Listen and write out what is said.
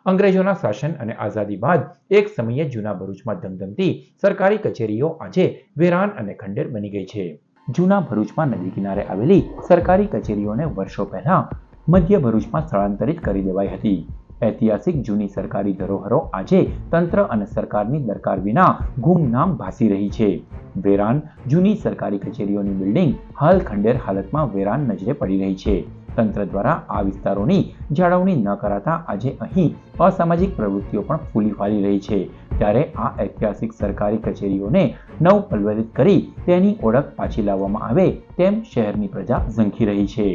અંગ્રેજોના શાસન અને આઝાદી બાદ એક સમયે જૂના ભરૂચમાં ધમધમતી સરકારી કચેરીઓ આજે વેરાન અને ખંડેર બની ગઈ છે. જૂના ભરૂચમાં નદી કિનારે આવેલી સરકારી કચેરીઓને વર્ષો પહેલા મધ્ય ભરૂચમાં સ્થળાંતરિત કરી દેવાઈ હતી. ઐતિહાસિક જૂની સરકારી ધરોહરો આજે તંત્ર અને સરકારની દરકાર વિના ગુમનામ ભાસી રહી છે. વેરાન જૂની સરકારી કચેરીઓની બિલ્ડિંગ હાલ ખંડેર હાલતમાં વેરાન નજરે પડી રહી છે. તંત્ર દ્વારા આ વિસ્તારોની જાળવણી ન કરાતા આજે અહીં અસામાજિક પ્રવૃત્તિઓ પણ ફૂલી ફાલી રહી છે. ત્યારે આ ઐતિહાસિક સરકારી કચેરીઓને નવપલ્લવિત કરી તેની ઓળખ પાછી લાવવામાં આવે તેમ શહેરની પ્રજા ઝંખી રહી છે.